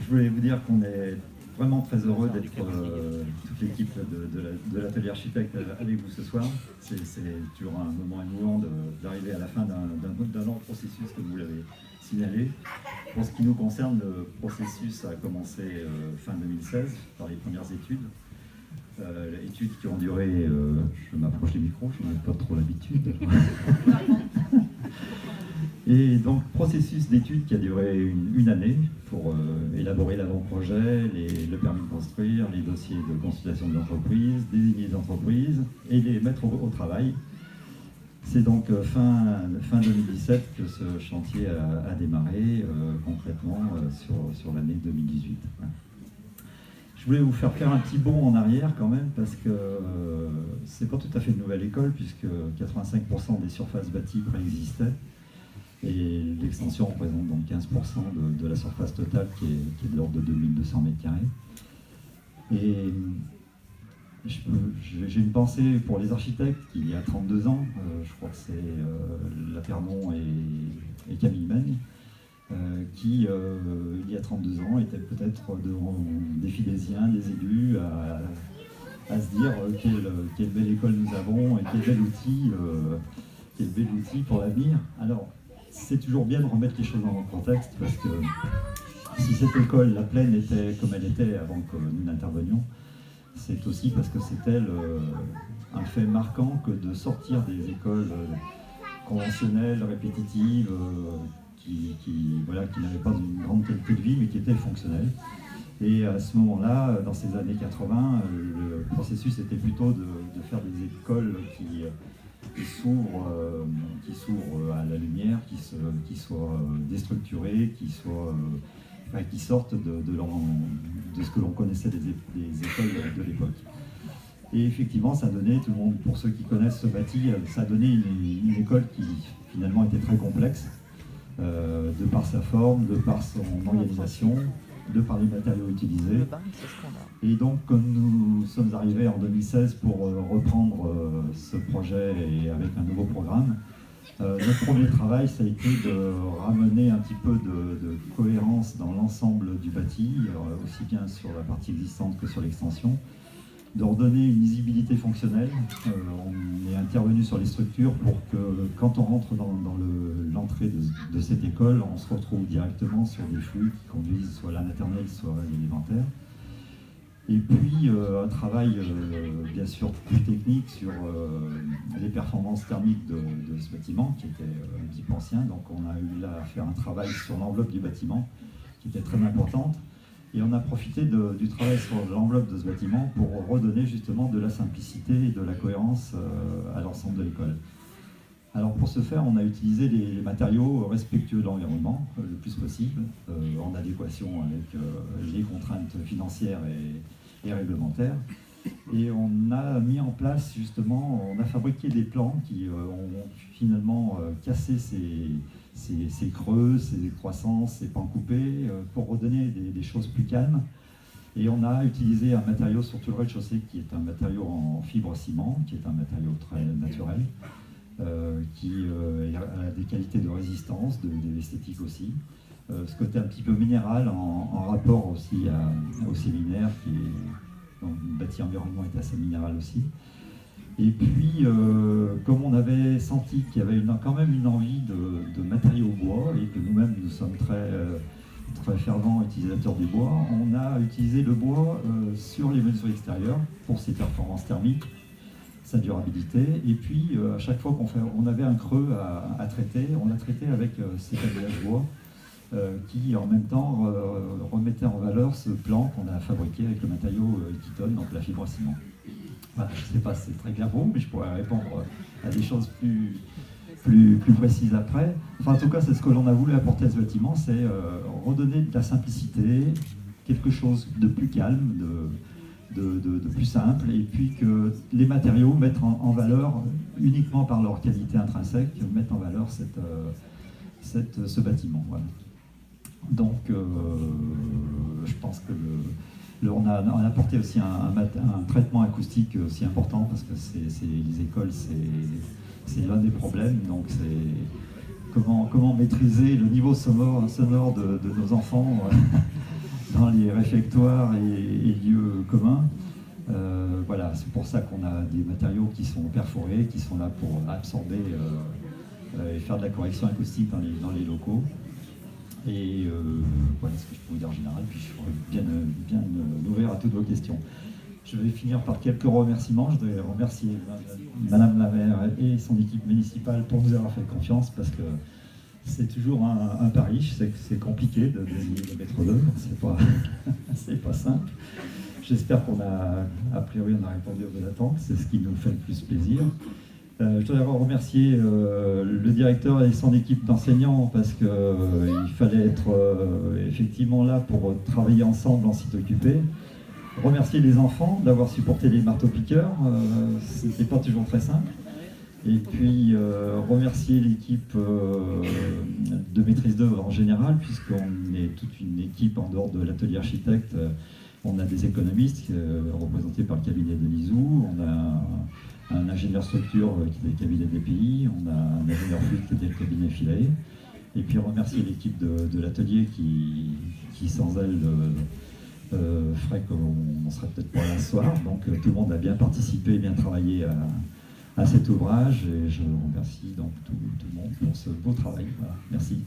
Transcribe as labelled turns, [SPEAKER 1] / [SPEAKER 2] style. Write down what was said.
[SPEAKER 1] voulais vous dire qu'on est vraiment très heureux d'être toute l'équipe de l'atelier architecte avec vous ce soir. C'est toujours un moment émouvant d'arriver à la fin d'un long processus, comme vous l'avez signalé. Pour ce qui nous concerne, le processus a commencé fin 2016 par les premières études. Études qui ont duré, je m'approche des micros, je n'en ai pas trop l'habitude. Et donc, processus d'études qui a duré une année pour élaborer l'avant-projet, le permis de construire, les dossiers de consultation de l'entreprise, désigner les entreprises et les mettre au travail. C'est donc fin 2017 que ce chantier a démarré concrètement sur l'année 2018. Je voulais vous faire un petit bond en arrière quand même, parce que c'est pas tout à fait une nouvelle école, puisque 85% des surfaces bâties préexistaient. Et l'extension représente donc 15% de la surface totale qui est de l'ordre de 2200 m². Et j'ai une pensée pour les architectes qui, il y a 32 ans, je crois que c'est Lapernon et Camille Maigne, qui, il y a 32 ans, étaient peut-être devant des Philésiens, des élus, à se dire quelle belle école nous avons et quel bel outil pour l'avenir. Alors, c'est toujours bien de remettre les choses dans leur contexte, parce que si cette école, la Plaine, était comme elle était avant que nous n'intervenions, c'est aussi parce que c'était un fait marquant que de sortir des écoles conventionnelles, répétitives, qui n'avaient pas une grande qualité de vie, mais qui étaient fonctionnelles. Et à ce moment-là, dans ces années 80, le processus était plutôt de faire des écoles qui s'ouvrent à la lumière, qui soient déstructurées, qui sortent de ce que l'on connaissait des écoles de l'époque. Et effectivement, ça a donné, tout le monde, pour ceux qui connaissent ce bâti, ça a donné une école qui finalement était très complexe, de par sa forme, de par son organisation, de par les matériaux utilisés. Et donc, comme nous sommes arrivés en 2016 pour reprendre ce projet et avec un nouveau programme, notre premier travail, ça a été de ramener un petit peu de cohérence dans l'ensemble du bâti, aussi bien sur la partie existante que sur l'extension, de redonner une lisibilité fonctionnelle. On est intervenu sur les structures pour que, quand on rentre dans l'entrée de cette école, on se retrouve directement sur des flux qui conduisent soit à la maternelle, soit à l'élémentaire. Et puis un travail bien sûr plus technique sur les performances thermiques de ce bâtiment, qui était un petit peu ancien. Donc on a eu là à faire un travail sur l'enveloppe du bâtiment, qui était très importante. Et on a profité du travail sur l'enveloppe de ce bâtiment pour redonner justement de la simplicité et de la cohérence à l'ensemble de l'école. Alors pour ce faire, on a utilisé les matériaux respectueux de l'environnement le plus possible, en adéquation avec les contraintes financières et réglementaires. Et on a mis en place justement, on a fabriqué des plans qui ont finalement cassé ces creux, ces décroissances, ces pans coupés, pour redonner des choses plus calmes. Et on a utilisé un matériau sur tout le rez-de-chaussée qui est un matériau en fibre ciment, qui est un matériau très naturel, qui a des qualités de résistance, d'esthétique aussi. Ce côté un petit peu minéral en rapport aussi au séminaire, qui est donc, le bâti environnement est assez minéral aussi. Et puis, comme on avait senti qu'il y avait quand même une envie de matériaux bois, et que nous-mêmes nous sommes très fervents utilisateurs du bois, on a utilisé le bois sur les mesures extérieures pour ses performances thermiques, sa durabilité. Et puis, à chaque fois qu'on avait un creux à traiter, on l'a traité avec ces tablettes bois qui, en même temps, remettaient en valeur ce plan qu'on a fabriqué avec le matériau Equiton, donc la fibre ciment. Voilà, je ne sais pas si c'est très clair pour vous, mais je pourrais répondre à des choses plus précises après. Enfin, en tout cas, c'est ce que l'on a voulu apporter à ce bâtiment, c'est redonner de la simplicité, quelque chose de plus calme, de plus simple, et puis que les matériaux mettent en valeur, uniquement par leur qualité intrinsèque, mettent en valeur ce bâtiment. Voilà. Donc, je pense que on a apporté aussi un traitement acoustique aussi important, parce que les écoles, c'est l'un des problèmes. Donc, c'est comment maîtriser le niveau sonore de nos enfants dans les réfectoires et lieux communs. Voilà, c'est pour ça qu'on a des matériaux qui sont perforés, qui sont là pour absorber et faire de la correction acoustique dans les locaux. Et voilà ce que je peux vous dire en général, puis je serai bien ouvert à toutes vos questions. Je vais finir par quelques remerciements. Je voudrais remercier Madame la maire et son équipe municipale pour nous avoir fait confiance, parce que c'est toujours un pari. Je sais que c'est compliqué de gagner le métro d'œuvre, c'est pas simple. J'espère a priori, on a répondu à vos attentes, c'est ce qui nous fait le plus plaisir. Je voudrais remercier le directeur et son équipe d'enseignants, parce qu'il fallait être effectivement là pour travailler ensemble en site occupé. Remercier les enfants d'avoir supporté les marteaux-piqueurs, c'était pas toujours très simple. Et puis remercier l'équipe de maîtrise d'œuvre en général, puisqu'on est toute une équipe en dehors de l'atelier architecte. On a des économistes représentés par le cabinet de Lizou, on a un ingénieur structure qui est le cabinet DPI, on a un ingénieur fluide qui était le cabinet Philae. Et puis remercier l'équipe de l'atelier qui sans elle ferait qu'on ne serait peut-être pas là ce soir. Donc tout le monde a bien participé, bien travaillé à cet ouvrage, et je remercie donc tout le monde pour ce beau travail. Voilà. Merci.